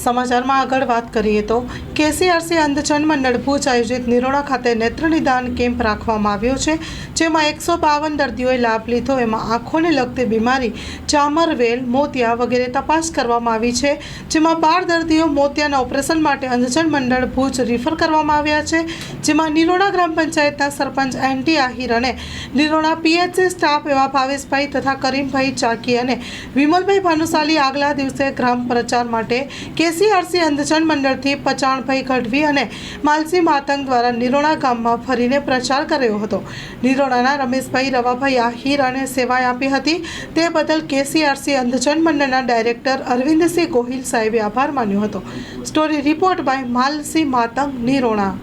સમાચારમાં આગળ વાત કરીએ તો કેસીઆરસી અંધજન મંડળ ભુજ આયોજિત નિરોણા ખાતે નેત્ર નિદાન કેમ્પ રાખવામાં આવ્યો છે, જેમાં 152 દર્દીઓએ લાભ લીધો। એમાં આંખોને લગતી બીમારી, ચામર, વેલ, મોતિયા વગેરે તપાસ કરવામાં આવી છે, જેમાં 12 દર્દીઓ મોતિયાના ઓપરેશન માટે અંધજન મંડળ ભુજ રિફર કરવામાં આવ્યા છે, જેમાં નિરોણા ગ્રામ પંચાયતના સરપંચ એનટી આહિર અને નિરોણા પીએચસી સ્ટાફ એવા ભાવેશભાઈ તથા કરીમભાઈ ચાકી અને વિમલભાઈ ભાનુશાલી આગલા દિવસે ગ્રામ પ્રચાર માટે કેસીઆરસી અંધજન મંડળથી પચાણભાઈ ગઢવી અને માલસી માતંગ દ્વારા નિરોણા ગામમાં ફરીને પ્રચાર કર્યો હતો। નિરોણાના રમેશભાઈ રવાભાઈ આહિર અને સેવાએ આપી હતી, તે બદલ કેસીઆરસી અંધજન મંડળના ડાયરેક્ટર અરવિંદસિંહ ગોહિલ સાહેબે આભાર માન્યો હતો। Story report by Malsi Matang, Nirona.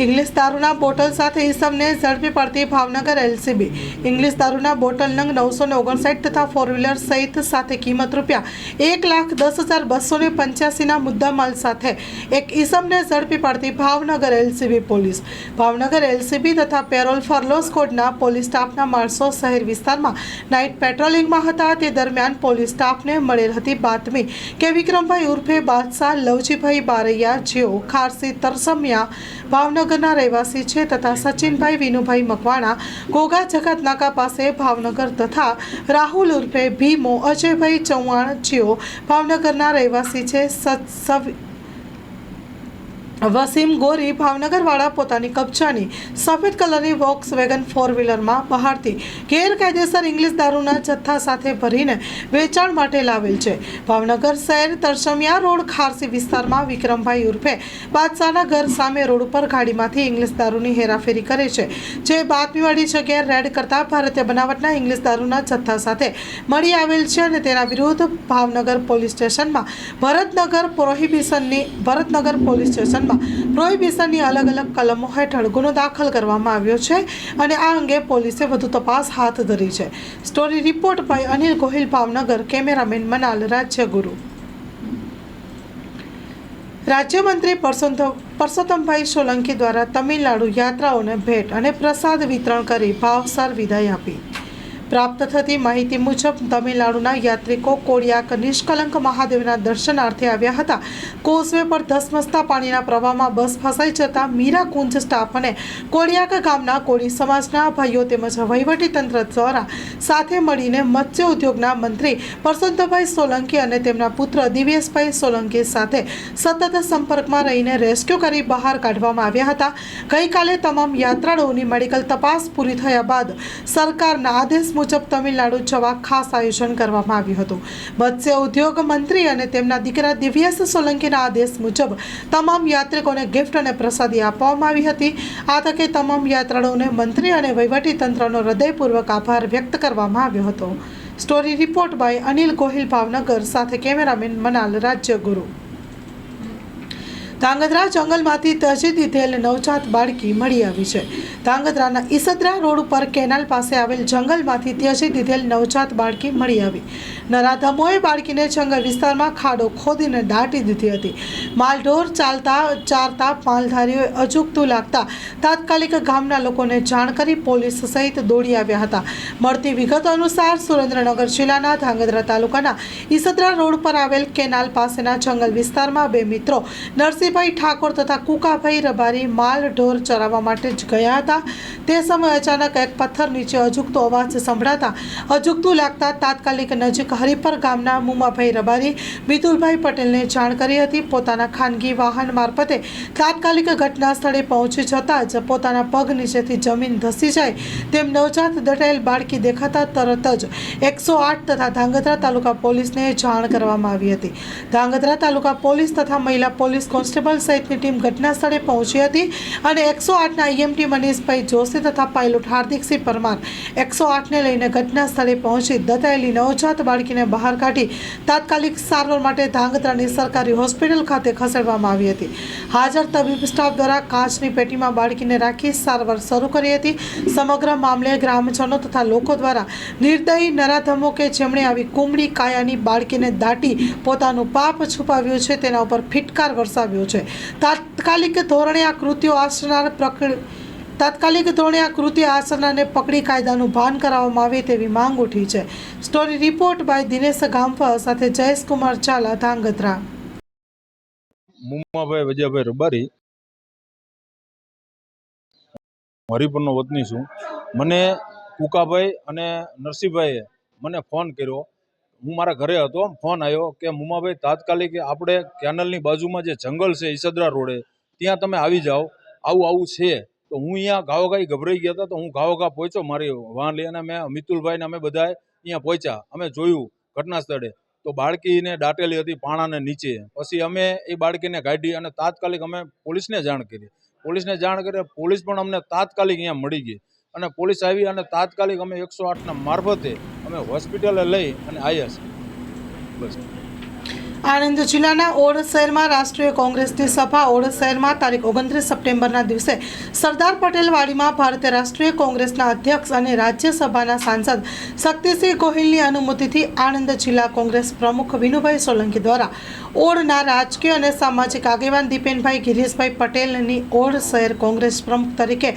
English દારૂના બોટલ સાથે ઈસમને ઝડપી પડતી ભાવનગર એલસીબી। ઇંગ્લિશ દારૂના બોટલ નંગ 959 તથા ફોર વ્હીલર સહિત સાથે કિંમત ₹1,10,285ના મુદ્દામાલ સાથે એક ઈસમને ઝડપી પાડતી Bhavnagar LCB police. Bhavnagar LCB તથા પેરોલ ફરલો સ્કોડના પોલીસ સ્ટાફના માણસો શહેર વિસ્તારમાં નાઇટ પેટ્રોલિંગમાં હતા, તે દરમિયાન પોલીસ સ્ટાફને મળેલ હતી બાતમી કે વિક્રમભાઈ ઉર્ફે બાદશાહ લવજીભાઈ બારૈયા, જેઓ ખારસી તરસમિયા ભાવનગરના રહેવાસી છે, તથા સચિનભાઈ વિનુભાઈ મકવાણા ઘોઘા જગત નાકા પાસે ભાવનગર તથા રાહુલ ઉર્ફે ભીમો અજયભાઈ ચૌહાણ, જેઓ ભાવનગરના રહેવાસી છે, વસીમ ગોરી ભાવનગરવાળા પોતાની કબજાની સફેદ કલરની વોક્સવેગન ફોર વ્હીલરમાં બહારથી ગેરકાયદેસર ઇંગ્લિશ દારૂના જથ્થા સાથે ભરીને વેચાણ માટે લાવેલ છે। ભાવનગર શહેર તરસમિયા રોડ ખારસી વિસ્તારમાં વિક્રમભાઈ ઉર્ફે બાદશાહના ઘર સામે રોડ ઉપર ગાડીમાંથી ઇંગ્લિશ દારૂની હેરાફેરી કરે છે, જે બાતમીવાળી જગ્યાએ રેડ કરતા ભારતીય બનાવટના ઇંગ્લિશ દારૂના જથ્થા સાથે મળી આવેલ છે અને તેના વિરુદ્ધ ભાવનગર પોલીસ સ્ટેશનમાં ભરતનગર પોલીસ સ્ટેશન પ્રોહિબિશનની અલગ અલગ કલમો હેઠળ ગુનો દાખલ કરવામાં આવ્યો છે અને આ અંગે પોલીસે વધુ તપાસ હાથ ધરી છે। Story report by Anil Gohil, Bhavnagar. Cameraman Manal Rajyaguru. રાજ્યમંત્રી પરસોત્તમભાઈ સોલંકી દ્વારા તમિલનાડુ યાત્રાઓને ભેટ અને પ્રસાદ વિતરણ કરી ભાવસાર વિદાય આપી। પ્રાપ્ત થતી માહિતી મુજબ તમિલનાડુના યાત્રિકો કોળિયાક નિષ્કલંક મહાદેવના દર્શનાર્થે આવ્યા હતા। કોઝવે પર ધસમસતા પાણીના પ્રવાહમાં બસ ફસાઈ જતા મીરાકુંજ સ્ટાફ અને કોળિયાક ગામના કોળી સમાજના ભાઈઓ તેમજ વહીવટીતંત્ર દ્વારા સાથે મળીને મત્સ્ય ઉદ્યોગના મંત્રી પરસોત્તમભાઈ સોલંકી અને તેમના પુત્ર દિવ્યેશભાઈ સોલંકી સાથે સતત સંપર્કમાં રહીને રેસ્ક્યુ કરી બહાર કાઢવામાં આવ્યા હતા। ગઈકાલે તમામ યાત્રાળુઓની મેડિકલ તપાસ પૂરી થયા બાદ સરકારના આદેશ મુજબ તમિલનાડુ જવા ખાસ આયોજન કરવામાં આવ્યું હતું। મત્સ્ય ઉદ્યોગ મંત્રી અને તેમના દીકરા દિવ્યેશ સોલંકીના આદેશ મુજબ તમામ યાત્રિકોને ગિફ્ટ અને પ્રસાદી આપવામાં આવી હતી। આ તકે તમામ યાત્રાળુઓને મંત્રી અને વહીવટીતંત્રનો હૃદયપૂર્વક આભાર વ્યક્ત કરવામાં આવ્યો હતો। Story report by Anil Gohil, Bhavnagar. સાથે કેમેરામેન મનાલ રાજ્યગુરુ। ધાંગધ્રા જંગલમાંથી ત્યજી દીધેલ નવજાત બાળકી મળી આવી છે। ધાંગધ્રાના ઈસદરા રોડ ઉપર કેનાલ પાસે આવેલ જંગલમાંથી ત્યજી દીધેલ નવજાત બાળકી મળી આવી। નરાધમોએ બાળકીને જંગલ વિસ્તારમાં ખાડો ખોદીને દાટી દીધી હતી। માલઢોર ચારતા માલધારીઓએ અજુગતું લાગતા તાત્કાલિક ગામના લોકોને જાણ કરી પોલીસ સહિત દોડી આવ્યા હતા। મળતી વિગતો અનુસાર સુરેન્દ્રનગર જિલ્લાના ધાંગધ્રા તાલુકાના ઈસદરા રોડ પર આવેલ કેનાલ પાસેના જંગલ વિસ્તારમાં બે મિત્રો નરસિંહભાઈ ઠાકોર તથા કુકાભાઈ રબારી માલ ઢોર ચરાવવા માટે જ ગયા હતા। તે સમયે અચાનક એક પથ્થર નીચે અજુગતો અવાજ સંભળાતા અજુગતું લાગતા તાત્કાલિક નજીક હરિપર ગામના મુમાભાઈ રબારી મિતુલભાઈ પટેલને જાણ કરી હતી। પોતાના ખાનગી વાહન મારફતે તાત્કાલિક ઘટના સ્થળે પહોંચી જતા જ પોતાના પગ નીચેથી જમીન ધસી જાય તેમ નવજાત દટાયેલ બાળકી દેખાતા તરત જ 108 તથા ધાંગધ્રા તાલુકા પોલીસને જાણ કરવામાં આવી હતી। ધાંગધ્રા તાલુકા પોલીસ તથા મહિલા પોલીસ કોન્સ્ટેબલ સહિતની ટીમ ઘટના સ્થળે પહોંચી હતી અને 108ના ઈએમટી મનીષભાઈ જોશી તથા પાયલોટ હાર્દિકસિંહ પરમાર 108ને લઈને ઘટના સ્થળે પહોંચી દટાયેલી નવજાત બાળકીને બહાર કાઢી તાત્કાલિક સારવાર માટે ધાંગધ્રાની સરકારી હોસ્પિટલ ખાતે ખસેડવામાં આવી હતી। હાજર તબીબ સ્ટાફ દ્વારા કાચની પેટીમાં બાળકીને રાખી સારવાર શરૂ કરી હતી। સમગ્ર મામલે ગ્રામજનો તથા લોકો દ્વારા નિર્દયી નરાધમો કે જેમણે આવી કુમળી કાયાની બાળકીને દાટી પોતાનું પાપ છુપાવ્યું છે તેના ઉપર ફિટકાર વરસાવ્યો છે। તાત્કાલિક ધોરણે આ કૃત્યો આચરનાર તાત્કાલિક ધોરણે આ કૃત્ય આચરનારને પકડી કાયદાનું ભાન કરાવવામાં આવે તેવી માંગ ઉઠી છે. સ્ટોરી રિપોર્ટ બાય દિનેશ ગામફા સાથે જયેશકુમાર ઝાલા, ધાંગધ્રા. મુમ્માભાઈ વજયભાઈ રબારી, હરિપુરનો વતની છું. મને કુકાભાઈ અને નરસિંહભાઈએ મને ફોન કર્યો. હું મારા ઘરે હતો, ફોન આવ્યો કે મુમ્માભાઈ તાત્કાલિક આપણે કેનલની બાજુમાં જે જંગલ છે ઈસદરા રોડે ત્યાં તમે આવી જાઓ, આવું છે. તો હું અહીંયા ગાવોગાઈ ગભરાઈ ગયા હતા. તો હું ગાવોગા પહોંચ્યો મારી વાહન લઈ, અને મેં મિતુલભાઈને અમે બધા અહીંયા પહોંચ્યા. અમે જોયું ઘટના સ્થળે તો બાળકીને દાટેલી હતી પાણાને નીચે. પછી અમે એ બાળકીને કાઢી અને તાત્કાલિક અમે પોલીસને જાણ કરી. પોલીસ પણ અમને તાત્કાલિક અહીંયા મળી ગઈ અને પોલીસ આવી અને તાત્કાલિક અમે 108ના મારફતે અમે હોસ્પિટલે લઈ અને આવ્યા છીએ. બસ. આણંદ જિલ્લાના ઓડ શહેરમાં રાષ્ટ્રીય કોંગ્રેસની સભા. ઓડ શહેરમાં તારીખ 29 સપ્ટેમ્બરના દિવસે સરદાર પટેલ વાડીમાં ભારતીય રાષ્ટ્રીય કોંગ્રેસના અધ્યક્ષ અને રાજ્યસભાના સાંસદ શક્તિસિંહ ગોહિલની અનુમતિથી આણંદ જિલ્લા કોંગ્રેસ પ્રમુખ વિનુભાઈ સોલંકી દ્વારા ઓડના રાજકીય અને સામાજિક આગેવાન દીપેનભાઈ ગિરીશભાઈ પટેલની ઓડ શહેર કોંગ્રેસ પ્રમુખ તરીકે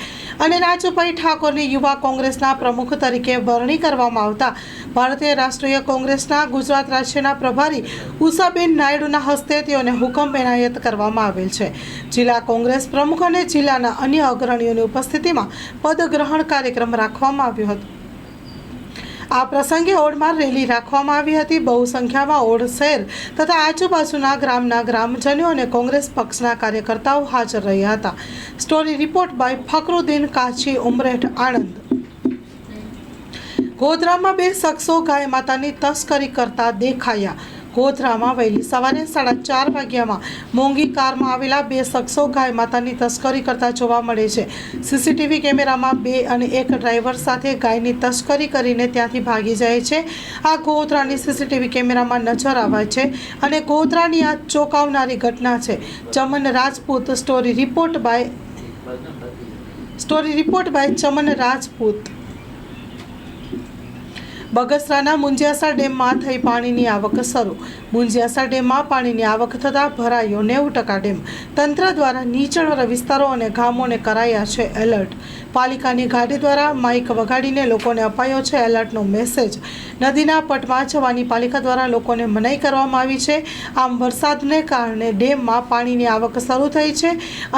અને રાજુભાઈ ઠાકોરની યુવા કોંગ્રેસના પ્રમુખ તરીકે વરણી કરવામાં આવતા ભારતીય રાષ્ટ્રીય કોંગ્રેસના ગુજરાત રાજ્યના પ્રભારી ઉષાબેન નાયડુના હસ્તે તેઓને હુકમ એનાયત કરવામાં આવેલ છે. જિલ્લા કોંગ્રેસ પ્રમુખ અને જિલ્લાના અન્ય અગ્રણીઓની ઉપસ્થિતિમાં પદગ્રહણ કાર્યક્રમ રાખવામાં આવ્યો હતો. આ પ્રસંગે ઓડમાં રેલી રાખવામાં આવી હતી. બહુ સંખ્યામાં ઓડ શહેર તથા આજુબાજુના ગ્રામના ગ્રામજનો અને કોંગ્રેસ પક્ષના કાર્યકર્તાઓ હાજર રહ્યા હતા. સ્ટોરી રિપોર્ટ બાય ફકરુદ્દીન કાચી, ઉમરેઠ, આણંદ. ગોધરામાં 2 શખ્સો ગાય માતાની તસ્કરી કરતા દેખાયા. ગોધરામાં વહેલી સવારે 4:30 વાગ્યામાં મોંઘી કારમાં આવેલા 2 શખ્સો ગાય માતાની તસ્કરી કરતા જોવા મળે છે. સીસીટીવી કેમેરામાં 2 અને 1 ડ્રાઈવર સાથે ગાયની તસ્કરી કરીને ત્યાંથી ભાગી જાય છે. આ ગોધરાની સીસીટીવી કેમેરામાં નજર આવે છે અને ગોધરાની આ ચોંકાવનારી ઘટના છે. Chaman Rajput. Story report by Chaman Rajput. બગસરાના મુંજિયાસા ડેમમાં થઈ પાણીની આવક શરૂ. મુંજિયાસા ડેમમાં પાણીની આવક થતાં ભરાયો 90% ડેમ. તંત્ર દ્વારા નીચાણવાળા વિસ્તારો અને ગામોને કરાયા છે એલર્ટ. પાલિકાની ગાડી દ્વારા માઇક વગાડીને લોકોને અપાયો છે એલર્ટનો મેસેજ. નદીના પટમાં જવાની પાલિકા દ્વારા લોકોને મનાઈ કરવામાં આવી છે. આમ વરસાદને કારણે ડેમમાં પાણીની આવક શરૂ થઈ છે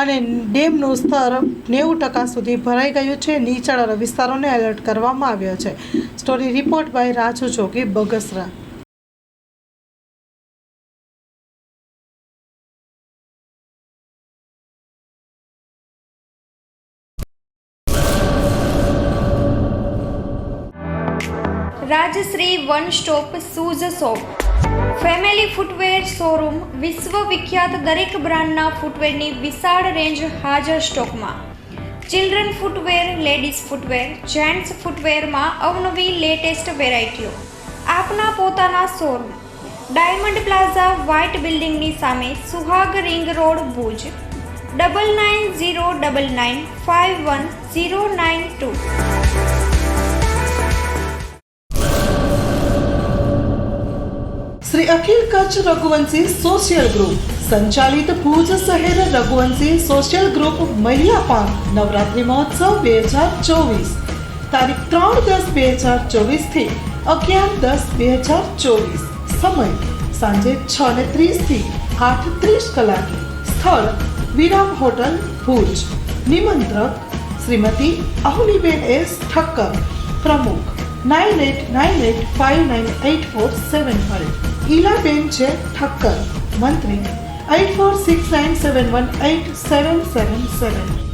અને ડેમનું સ્તર 90% સુધી ભરાઈ ગયું છે. નીચાણવાળા વિસ્તારોને એલર્ટ કરવામાં આવ્યો છે. Story report by Raju Jogi, Bagasara. Rajshree one stop shoes shop, family footwear showroom. વિશ્વ વિખ્યાત દરેક બ્રાન્ડના ફૂટવેરની વિશાળ રેન્જ હાજર સ્ટોકમાં. Children footwear, ladies footwear, gents ફૂટવેરમાં અવનવી લેટેસ્ટ વેરાયટીઓ. આપના પોતાના શોરૂમ ડાયમંડ પ્લાઝા, વ્હાઇટ બિલ્ડિંગની સામે, Suhag ring road, Bhuj. 9909951092. Shri Akhil Kutch Raghuvanshi social group સંચાલિત ભુજ શહેર રઘુવંશી સોશિયલ ગ્રુપ મહિલા નવરાત્રિ મહોત્સવ 2024 તારીખ 3/10/2024 થી 11/10/2024. સમય સાંજે 6:30 થી 8:30 કલાકે. સ્થળ વિરામ હોટલ, ભુજ. નિમંત્રક શ્રીમતી અહુલીબેન એસ ઠક્કર, પ્રમુખ. 9898598475. ઈલાબેન છે ઠક્કર, મંત્રી. 8469718777.